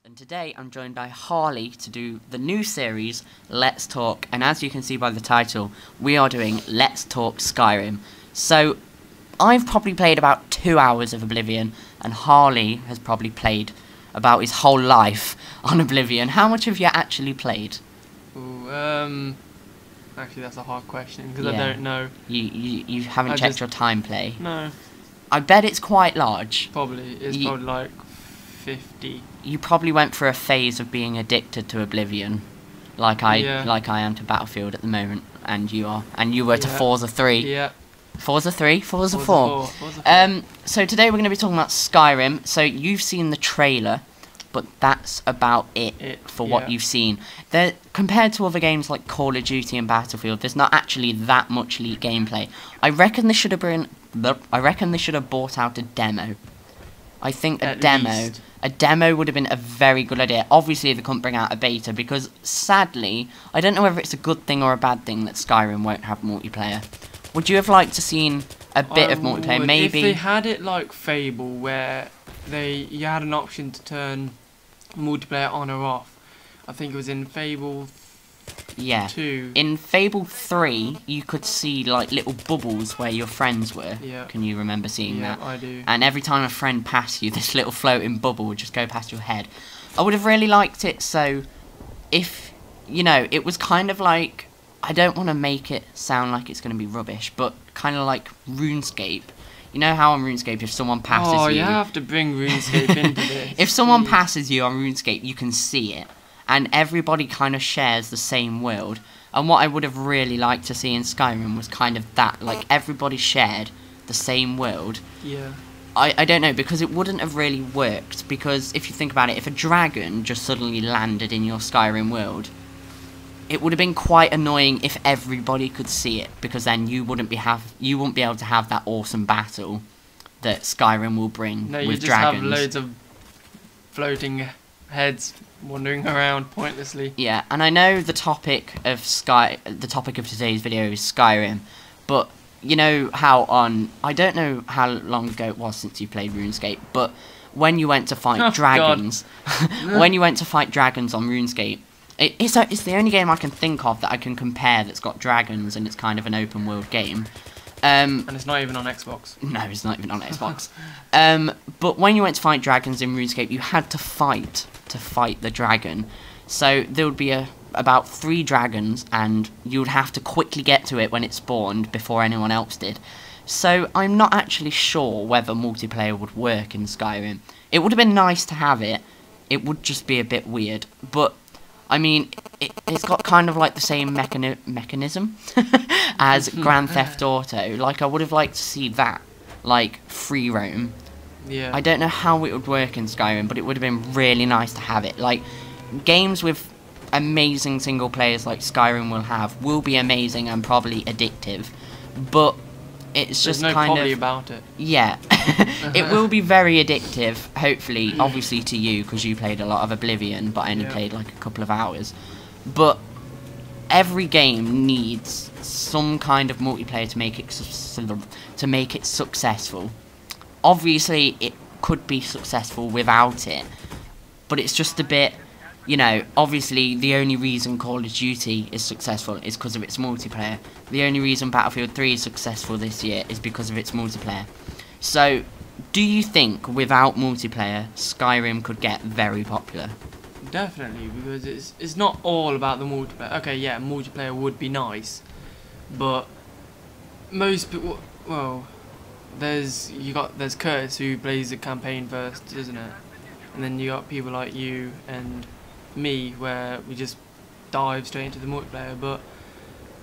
and today I'm joined by Harley to do the new series, Let's Talk, and as you can see by the title, we are doing Let's Talk Skyrim. So, I've probably played about 2 hours of Oblivion, and Harley has probably played about his whole life on Oblivion. How much have you actually played? Ooh, actually that's a hard question, because I don't know. You haven't checked your time play? No. I bet it's quite large. Probably. It's probably like 50. You probably went through a phase of being addicted to Oblivion, like I am to Battlefield at the moment, and you are, and you were to Forza 3. Yeah. Forza 3, Forza 4. So today we're going to be talking about Skyrim. So you've seen the trailer, but that's about it for what you've seen. Compared to other games like Call of Duty and Battlefield, there's not actually that much leaked gameplay. I reckon they should have brought out a demo. I think a demo would have been a very good idea. Obviously, they couldn't bring out a beta because, sadly, I don't know whether it's a good thing or a bad thing that Skyrim won't have multiplayer. Would you have liked to seen a bit of multiplayer? Maybe if they had it like Fable, where you had an option to turn multiplayer on or off. I think it was in Fable 2. In Fable 3, you could see like little bubbles where your friends were. Yeah. Can you remember seeing that? Yeah, I do. And every time a friend passed you, this little floating bubble would just go past your head. I would have really liked it, so if, you know, it was kind of like, I don't want to make it sound like it's going to be rubbish, but kind of like RuneScape. You know how on RuneScape, if someone passes you... Oh, you have to bring RuneScape into this. If someone passes you on RuneScape, you can see it. And everybody kind of shares the same world. And what I would have really liked to see in Skyrim was kind of that. Like, everybody shared the same world. Yeah. I don't know, because it wouldn't have really worked. Because if you think about it, if a dragon just suddenly landed in your Skyrim world, it would have been quite annoying if everybody could see it. Because then you wouldn't be able to have that awesome battle that Skyrim will bring with dragons. No, you just have loads of floating heads wandering around pointlessly. Yeah, and I know the topic of today's video is Skyrim, but you know how I don't know how long ago it was since you played RuneScape, but when you went to fight dragons, when you went to fight dragons on RuneScape, it's the only game I can think of that I can compare that's got dragons and it's kind of an open world game. And it's not even on Xbox. No, it's not even on Xbox. But when you went to fight dragons in RuneScape, you had to fight the dragon. So there would be about 3 dragons, and you would have to quickly get to it when it spawned before anyone else did. So I'm not actually sure whether multiplayer would work in Skyrim. It would have been nice to have it. It would just be a bit weird. But, I mean, it's got kind of like the same mechanism as Grand Theft Auto. Like, I would have liked to see that, like, free roam. Yeah. I don't know how it would work in Skyrim, but it would have been really nice to have it. Like, games with amazing single players like Skyrim will be amazing and probably addictive, but it's just There's no kind probably of about it. Yeah, it will be very addictive. Hopefully, obviously to you, because you played a lot of Oblivion, but I only played like a couple of hours. But every game needs some kind of multiplayer to make it successful. Obviously, it could be successful without it, but it's just a bit, you know, obviously the only reason Call of Duty is successful is because of its multiplayer. The only reason Battlefield 3 is successful this year is because of its multiplayer. So, do you think without multiplayer, Skyrim could get very popular? Definitely, because it's not all about the multiplayer. Okay, yeah, multiplayer would be nice, but most people, well, there's Curtis who plays the campaign first, isn't it? And then you got people like you and me where we just dive straight into the multiplayer. But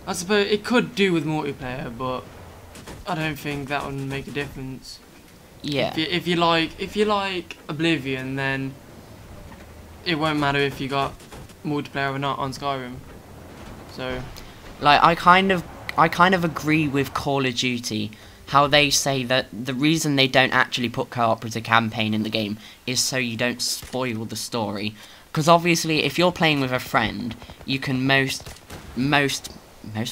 I suppose it could do with multiplayer, but I don't think that would make a difference. Yeah. If you like Oblivion, then it won't matter if you got multiplayer or not on Skyrim. So, like, I kind of agree with Call of Duty. How they say that the reason they don't actually put cooperative campaign in the game is so you don't spoil the story. Because obviously, if you're playing with a friend, you can most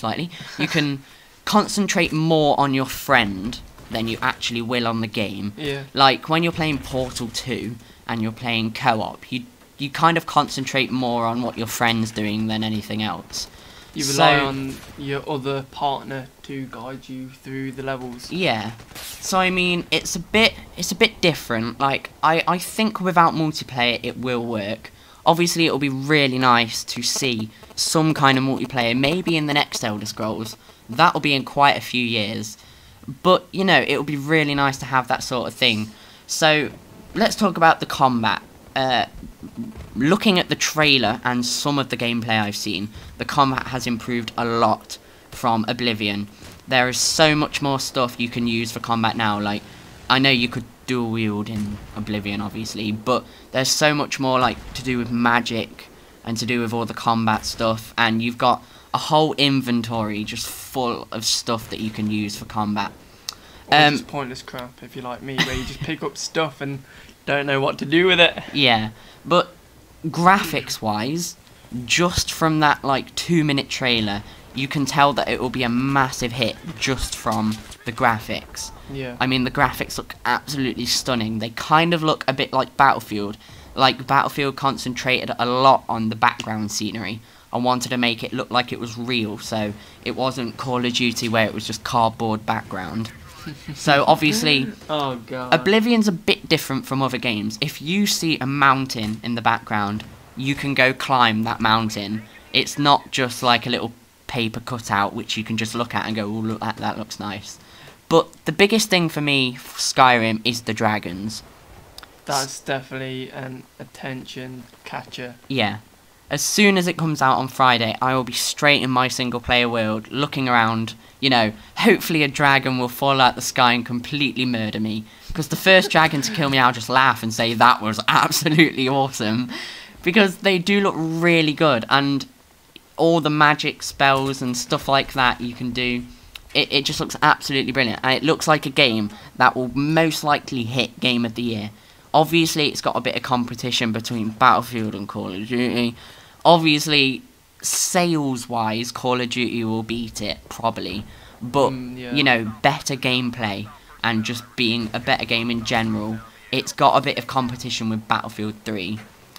likely you can concentrate more on your friend than you actually will on the game. Yeah. Like when you're playing Portal 2 and you're playing co-op, you you kind of concentrate more on what your friend's doing than anything else. You rely on your other partner to guide you through the levels. Yeah. So I mean, it's a bit different. Like I think without multiplayer it will work. Obviously it'll be really nice to see some kind of multiplayer, maybe in the next Elder Scrolls. That'll be in quite a few years. But, you know, it'll be really nice to have that sort of thing. So, let's talk about the combat. Looking at the trailer and some of the gameplay I've seen, the combat has improved a lot from Oblivion. There is so much more stuff you can use for combat now. Like, I know you could dual wield in Oblivion, obviously, but there's so much more, like, to do with magic and to do with all the combat stuff, and you've got a whole inventory just full of stuff that you can use for combat. Or just pointless crap, if you're like me, where you just pick up stuff and don't know what to do with it. Yeah, but graphics-wise, just from that, like, 2-minute trailer, you can tell that it will be a massive hit just from the graphics. Yeah. I mean, the graphics look absolutely stunning. They kind of look a bit like Battlefield. Like, Battlefield concentrated a lot on the background scenery. I wanted to make it look like it was real, so it wasn't Call of Duty where it was just cardboard background. So, obviously, oh, God. Oblivion's a bit different from other games. If you see a mountain in the background, you can go climb that mountain. It's not just like a little paper cutout which you can just look at and go, oh, look, that looks nice. But the biggest thing for me for Skyrim is the dragons. That's definitely an attention catcher. Yeah. As soon as it comes out on Friday, I will be straight in my single-player world, looking around. You know, hopefully a dragon will fall out the sky and completely murder me. Because the first dragon to kill me, I'll just laugh and say that was absolutely awesome. Because they do look really good, and all the magic spells and stuff like that you can do, it just looks absolutely brilliant. And it looks like a game that will most likely hit Game of the Year. Obviously, it's got a bit of competition between Battlefield and Call of Duty. Obviously, sales-wise, Call of Duty will beat it, probably. But, yeah. you know, better gameplay and just being a better game in general, it's got a bit of competition with Battlefield 3.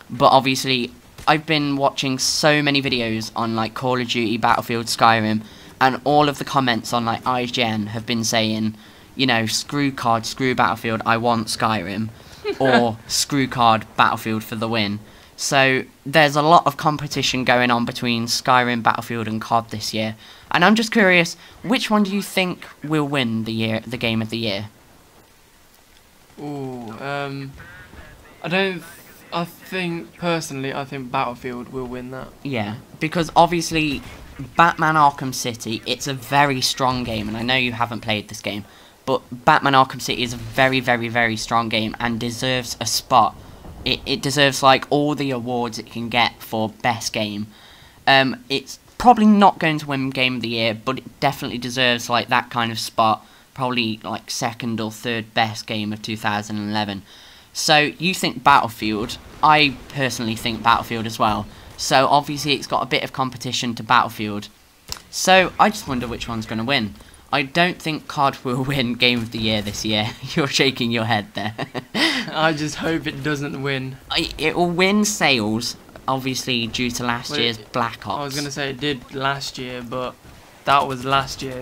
But obviously, I've been watching so many videos on, like, Call of Duty, Battlefield, Skyrim, and all of the comments on, like, IGN have been saying, you know, screw COD, screw Battlefield, I want Skyrim. Or screw COD, Battlefield for the win. So there's a lot of competition going on between Skyrim, Battlefield and COD this year. And I'm just curious, which one do you think will win the Game of the Year? Ooh, I think Battlefield will win that. Yeah, because obviously Batman Arkham City, it's a very strong game, and I know you haven't played this game, but Batman Arkham City is a very, very, very strong game and deserves a spot. It deserves, like, all the awards it can get for best game. It's probably not going to win Game of the Year, but it definitely deserves, like, that kind of spot. Probably, like, second or third best game of 2011. So, you think Battlefield. I personally think Battlefield as well. So, obviously, it's got a bit of competition to Battlefield. So, I just wonder which one's going to win. I don't think COD will win Game of the Year this year. You're shaking your head there. I just hope it doesn't win. It will win sales, obviously, due to last year's Black Ops. I was going to say it did last year, but that was last year.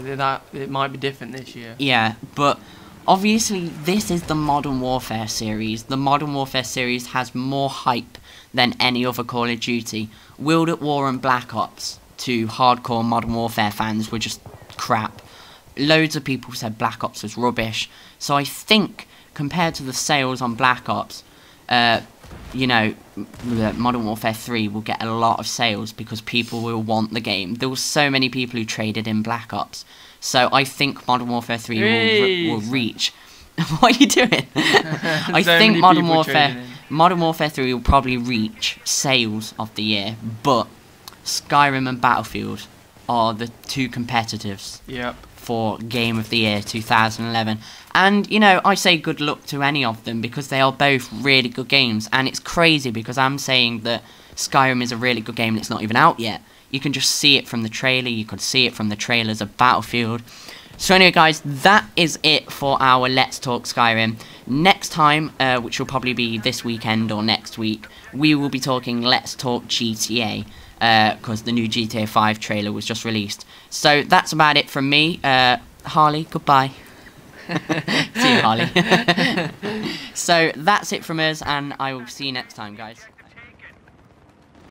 It might be different this year. Yeah, but obviously this is the Modern Warfare series. The Modern Warfare series has more hype than any other Call of Duty. World at War and Black Ops, to hardcore Modern Warfare fans, were just crap. Loads of people said Black Ops was rubbish. So I think, compared to the sales on Black Ops, you know, Modern Warfare 3 will get a lot of sales because people will want the game. There were so many people who traded in Black Ops. So I think Modern Warfare 3 will reach... What are you doing? I think Modern Warfare 3 will probably reach sales of the year, but Skyrim and Battlefield are the two competitors. Yep. For Game of the Year 2011. And, you know, I say good luck to any of them because they are both really good games. And it's crazy because I'm saying that Skyrim is a really good game and it's not even out yet. You can just see it from the trailer. You could see it from the trailers of Battlefield. So anyway, guys, that is it for our Let's Talk Skyrim. Next time, which will probably be this weekend or next week, we will be talking Let's Talk GTA, because the new GTA 5 trailer was just released. So that's about it from me. Harley, goodbye. See you, Harley. So that's it from us, and I will see you next time, guys.